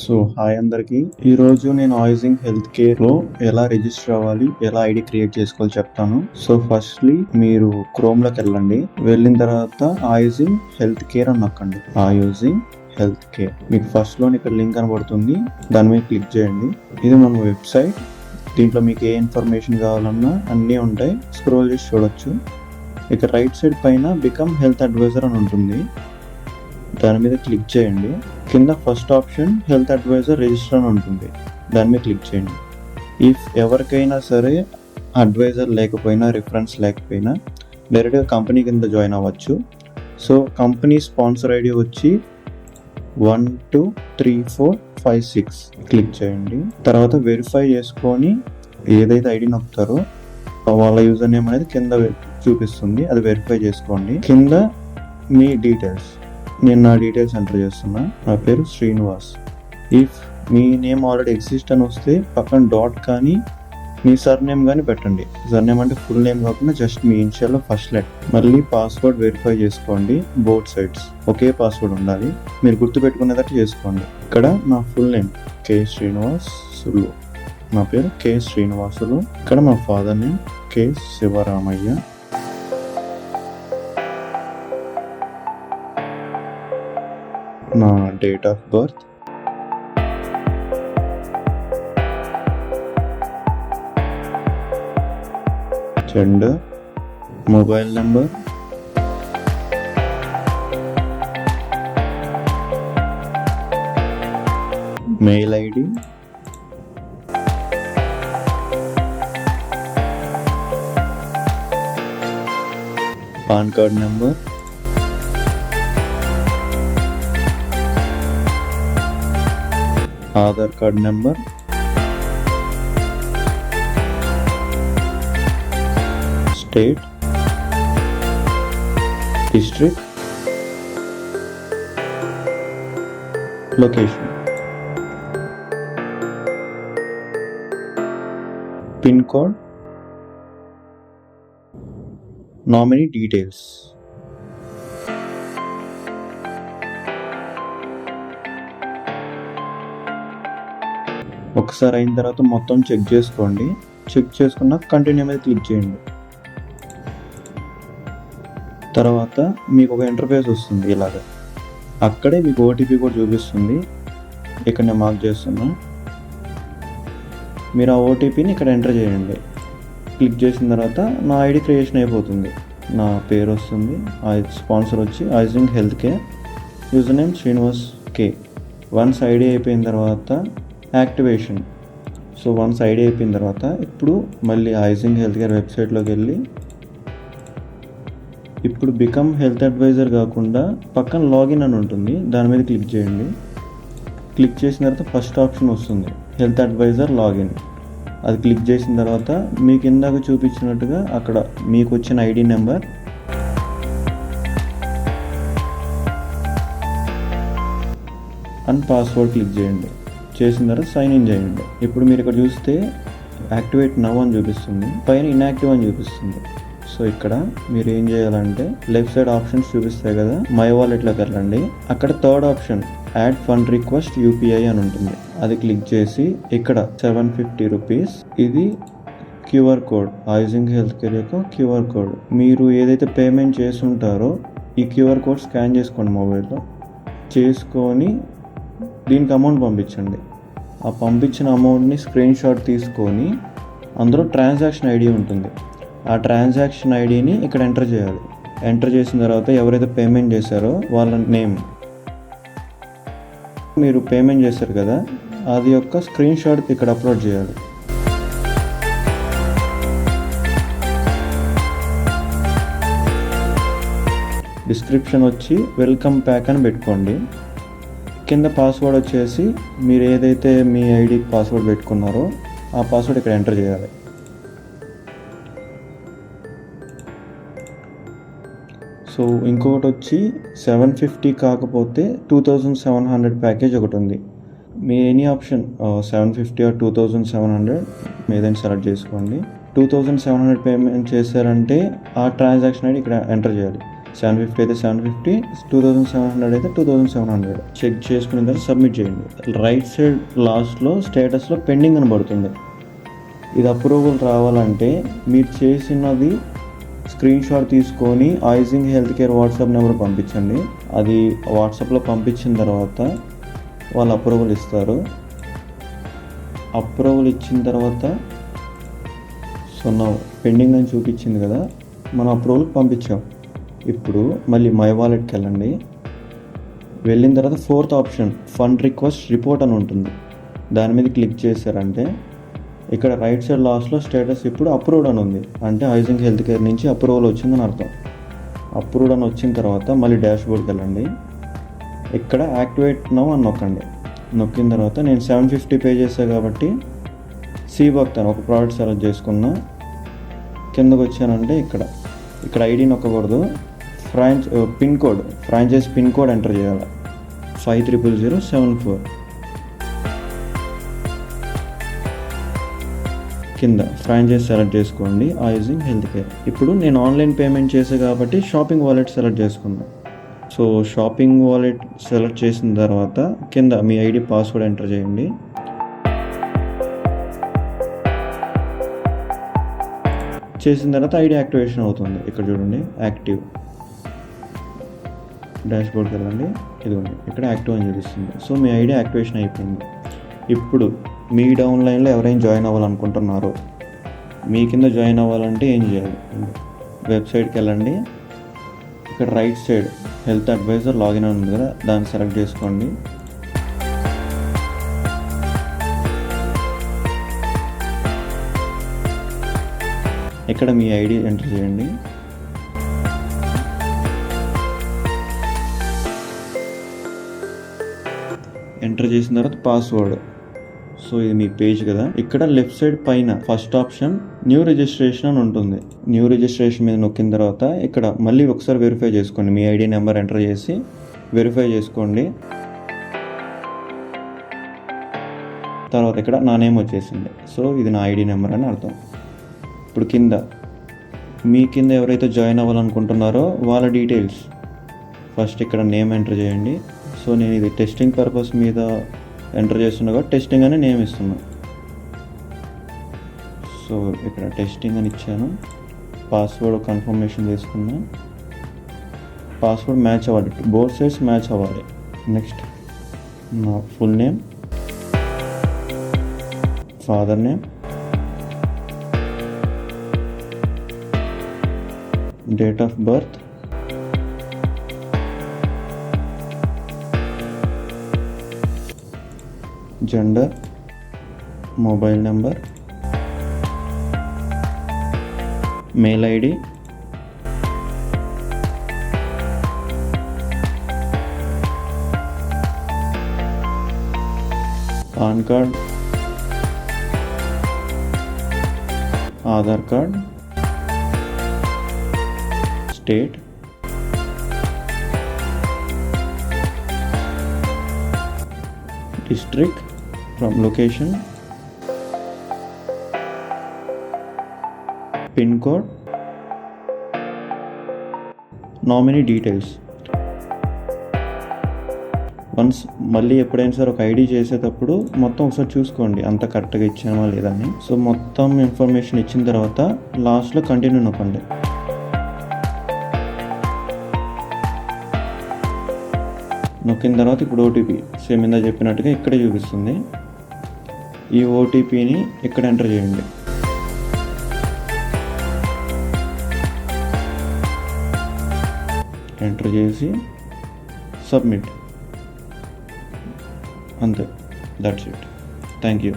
Hi అందరికి. ఈరోజు నేను ఆయిజింగ్ హెల్త్ కేర్ లో ఎలా రిజిస్టర్ అవ్వాలి, ఎలా ఐడి క్రియేట్ చేసుకోవాలి చెప్తాను. ఫస్ట్లీ మీరు క్రోమ్ లోకి వెళ్ళండి. వెళ్ళిన తర్వాత ఆయిజింగ్ హెల్త్ కేర్ అని నొక్కండి. ఆయిజింగ్ హెల్త్ కేర్ మీకు ఫస్ట్ లో ఇక్కడ లింక్ కనబడుతుంది, దాని మీద క్లిక్ చేయండి. ఇది మన వెబ్సైట్. దీంట్లో మీకు ఏ ఇన్ఫర్మేషన్ కావాలన్నా అన్నీ ఉంటాయి, స్క్రోల్ చేసి చూడొచ్చు. ఇక రైట్ సైడ్ పైన బికమ్ హెల్త్ అడ్వైజర్ అని ఉంటుంది, దాని మీద క్లిక్ చేయండి. కింద first option health advisor register అని ఉంటుంది, దాని మీద క్లిక్ చేయండి. ఇఫ్ ఎవరికైనా సరే అడ్వైజర్ లేకపోయినా, రిఫరెన్స్ లేకపోయినా డైరెక్ట్గా కంపెనీ కింద జాయిన్ అవ్వచ్చు. కంపెనీ స్పాన్సర్ ఐడి వచ్చి 1 2 3 4 5 6 క్లిక్ చేయండి. తర్వాత వెరిఫై చేసుకొని ఏదైతే ఐడి నొక్కుతారో వాళ్ళ యూజర్ నేమ్ అనేది కింద చూపిస్తుంది, అది వెరిఫై చేసుకోండి. కింద మీ డీటెయిల్స్, నేను నా డీటెయిల్స్ ఎంటర్ చేస్తున్నా. నా పేరు Srinivas. If me name already exist అని వస్తే పక్కన డాట్ కానీ మీ సర్నేమ్ కానీ పెట్టండి. సర్నేమ్ అంటే ఫుల్ నేమ్ కాకుండా జస్ట్ మీ ఇనిషియల్లో ఫస్ట్ లెటర్. మళ్ళీ పాస్వర్డ్ వెరిఫై చేసుకోండి. బోత్ సైడ్స్ ఒకే పాస్వర్డ్ ఉండాలి, మీరు గుర్తుపెట్టుకునేటట్టు చేసుకోండి. ఇక్కడ నా ఫుల్ నేమ్ కే శ్రీనివాసులు, నా పేరు కే శ్రీనివాసులు. ఇక్కడ మా ఫాదర్ నేమ్ కే శివరామయ్య. నా date of birth, gender, mobile number, mail ID, pan card number, Aadhaar card number, state, district, location, pin code, nominee details. ఒకసారి అయిన తర్వాత మొత్తం చెక్ చేసుకోండి. చెక్ చేసుకున్నాక కంటిన్యూ మీద క్లిక్ చేయండి. తర్వాత మీకు ఒక ఇంటర్ఫేస్ వస్తుంది ఇలాగ. అక్కడే మీకు ఓటీపీ కూడా చూపిస్తుంది, ఇక్కడ నేను మార్క్ చేస్తున్నా. మీరు ఆ ఓటీపీని ఇక్కడ ఎంటర్ చేయండి. క్లిక్ చేసిన తర్వాత నా ఐడి క్రియేషన్ అయిపోతుంది. నా పేరు వస్తుంది, స్పాన్సర్ వచ్చి ఆయిజింగ్ health care, user name Srinivas K. Once ID అయిపోయిన తర్వాత యాక్టివేషన్. వన్స్ ఐడి అయిపోయిన తర్వాత ఇప్పుడు మళ్ళీ ఆయిజింగ్ హెల్త్ కేర్ వెబ్సైట్లోకి వెళ్ళి ఇప్పుడు బికమ్ హెల్త్ అడ్వైజర్ కాకుండా పక్కన లాగిన్ అని ఉంటుంది, దాని మీద క్లిక్ చేయండి. క్లిక్ చేసిన తర్వాత ఫస్ట్ ఆప్షన్ వస్తుంది హెల్త్ అడ్వైజర్ లాగిన్. అది క్లిక్ చేసిన తర్వాత మీకు ఇందాక చూపించినట్టుగా అక్కడ మీకు వచ్చిన ID number, and password click చేయండి. చేసిన తర్వాత సైన్ ఇన్ చేయండి. ఇప్పుడు మీరు ఇక్కడ చూస్తే యాక్టివేట్ నవ్ అని చూపిస్తుంది, పైన ఇన్యాక్టివ్ అని చూపిస్తుంది. ఇక్కడ మీరు ఏం చేయాలంటే లెఫ్ట్ సైడ్ ఆప్షన్స్ చూపిస్తాయి కదా, మై వాలెట్లోకి వెళ్ళండి. అక్కడ third option add fund request UPI అని ఉంటుంది, అది క్లిక్ చేసి ఇక్కడ 750 రూపీస్, ఇది క్యూఆర్ కోడ్, ఆయిజింగ్ హెల్త్ కేర్ యొక్క క్యూఆర్ కోడ్. మీరు ఏదైతే పేమెంట్ చేసి ఉంటారో ఈ క్యూఆర్ కోడ్ స్కాన్ చేసుకోండి మొబైల్లో. చేసుకొని దీనికి అమౌంట్ పంపించండి. ఆ పంపించిన అమౌంట్ని స్క్రీన్ షాట్ తీసుకొని అందులో ట్రాన్సాక్షన్ ఐడి ఉంటుంది, ఆ ట్రాన్సాక్షన్ ఐడిని ఇక్కడ ఎంటర్ చేయాలి. ఎంటర్ చేసిన తర్వాత ఎవరైతే పేమెంట్ చేశారో వాళ్ళ నేమ్, మీరు పేమెంట్ చేశారు కదా అది యొక్క స్క్రీన్ షాట్ ఇక్కడ అప్లోడ్ చేయాలి. డిస్క్రిప్షన్ వచ్చి వెల్కమ్ ప్యాక్ అని పెట్టుకోండి. కింద పాస్వర్డ్ వచ్చేసి మీరు ఏదైతే మీ ఐడికి పాస్వర్డ్ పెట్టుకున్నారో ఆ పాస్వర్డ్ ఇక్కడ ఎంటర్ చేయాలి. ఇంకొకటి వచ్చి 750 కాకపోతే 2700 ప్యాకేజ్ ఒకటి ఉంది. మీ ఎనీ ఆప్షన్ 750 ఆర్ 2700 ఏదైనా సెలెక్ట్ చేసుకోండి. 2700 పేమెంట్ చేశారంటే ఆ ట్రాన్సాక్షన్ ఐడి ఇక్కడ ఎంటర్ చేయాలి. 750 అయితే 750, 2700 అయితే 2700 చెక్ చేసుకున్న తర్వాత సబ్మిట్ చేయండి. రైట్ సైడ్ లాస్ట్లో స్టేటస్లో పెండింగ్ అని పడుతుంది. ఇది అప్రూవల్ రావాలంటే మీరు చేసినది స్క్రీన్ షాట్ తీసుకొని ionising health care WhatsApp number పంపించండి. అది వాట్సాప్లో పంపించిన తర్వాత వాళ్ళు అప్రూవల్ ఇస్తారు. అప్రూవల్ ఇచ్చిన తర్వాత సో నా పెండింగ్ అని చూపించింది కదా, మనం అప్రూవల్ పంపించాం. ఇప్పుడు మళ్ళీ మై వాలెట్కి వెళ్ళండి. వెళ్ళిన తర్వాత 4th option fund request report అని ఉంటుంది. దాని మీద క్లిక్ చేశారంటే ఇక్కడ రైట్ సైడ్ లాస్ట్లో స్టేటస్ ఇప్పుడు అప్రూవ్డ్ అని ఉంది. అంటే ఐజింగ్ హెల్త్ కేర్ నుంచి అప్రూవల్ వచ్చిందని అర్థం. అప్రూవ్డ్ అని వచ్చిన తర్వాత మళ్ళీ డాష్ బోర్డ్కి వెళ్ళండి. ఇక్కడ యాక్టివేట్ నౌ అని నొక్కండి. నొక్కిన తర్వాత నేను 750 పే చేశాను కాబట్టి సీబక్ అని ఒక ప్రోడక్ట్ సెలెక్ట్ చేసుకున్నా. కిందకు వచ్చానంటే ఇక్కడ ఐడి నొక్కకూడదు, ఫ్రాంచైజ్ పిన్ కోడ్ ఎంటర్ చేయాలి 500074. కింద ఫ్రాంచైజ్ సెలెక్ట్ చేసుకోండి ఐజింగ్ హెల్త్ కేర్. ఇప్పుడు నేను ఆన్లైన్ పేమెంట్ చేసే కాబట్టి షాపింగ్ వాలెట్ సెలెక్ట్ చేసుకున్నా. సో షాపింగ్ వాలెట్ సెలెక్ట్ చేసిన తర్వాత కింద మీ ఐడి పాస్వర్డ్ ఎంటర్ చేయండి. చేసిన తర్వాత ఐడి యాక్టివేషన్ అవుతుంది. ఇక్కడ చూడండి యాక్టివ్. డాష్ బోర్డ్కి వెళ్ళండి. ఇదిగోండి ఇక్కడ యాక్టివ్ అని చూపిస్తుంది. సో మీ ఐడి యాక్టివేషన్ అయిపోయింది. ఇప్పుడు మీ డౌన్లైన్లో ఎవరైనా జాయిన్ అవ్వాలనుకుంటున్నారో మీ కింద జాయిన్ అవ్వాలంటే ఏం చేయాలి? వెబ్సైట్కి వెళ్ళండి. ఇక్కడ right side health advisor login ఉంది కదా, దాన్ని సెలెక్ట్ చేసుకోండి. ఇక్కడ మీ ఐడి ఎంటర్ చేయండి. ఎంటర్ చేసిన తర్వాత పాస్వర్డ్. సో ఇది మీ పేజ్ కదా. ఇక్కడ లెఫ్ట్ సైడ్ పైన ఫస్ట్ ఆప్షన్ న్యూ రిజిస్ట్రేషన్ అని ఉంటుంది. న్యూ రిజిస్ట్రేషన్ మీద నొక్కిన తర్వాత ఇక్కడ మళ్ళీ ఒకసారి వెరిఫై చేసుకోండి. మీ ఐడి నెంబర్ ఎంటర్ చేసి వెరిఫై చేసుకోండి. తర్వాత ఇక్కడ నా నేమ్ వచ్చేసింది. సో ఇది నా ఐడి నెంబర్ అని అర్థం. ఇప్పుడు మీ కింద ఎవరైతే జాయిన్ అవ్వాలనుకుంటున్నారో వాళ్ళ డీటెయిల్స్ ఫస్ట్ ఇక్కడ నేమ్ ఎంటర్ చేయండి. సో నేను ఇది టెస్టింగ్ పర్పస్ మీద ఎంటర్ చేస్తున్నా కాబట్టి టెస్టింగ్ అని నేమ్ ఇస్తున్నా. సో ఇక్కడ టెస్టింగ్ అని ఇచ్చాను. పాస్వర్డ్ కన్ఫర్మేషన్ చేసుకున్నా. పాస్వర్డ్ మ్యాచ్ అవ్వాలి, బోత్ సైడ్స్ మ్యాచ్ అవ్వాలి. నెక్స్ట్ నా full name, father name, date of birth, gender, mobile number, mail ID, pan card, Aadhaar card, state, district from location, pin code, nominee details. Once మళ్ళీ ఎప్పుడైనా సరే ఒక ID చేసేటప్పుడు మొత్తం ఒకసారి చూసుకోండి అంత కరెక్ట్గా ఇచ్చామా లేదా అని. సో మొత్తం ఇన్ఫర్మేషన్ ఇచ్చిన తర్వాత లాస్ట్లో కంటిన్యూ నొక్కండి. నొక్కిన తర్వాత ఇప్పుడు ఓటీపీ సేమ్ ఇందా చెప్పినట్టుగా ఇక్కడే చూపిస్తుంది. ఈ ఓటీపీని ఇక్కడ ఎంటర్ చేయండి. ఎంటర్ చేసి సబ్మిట్. అంతే, దట్స్ ఇట్. Thank you.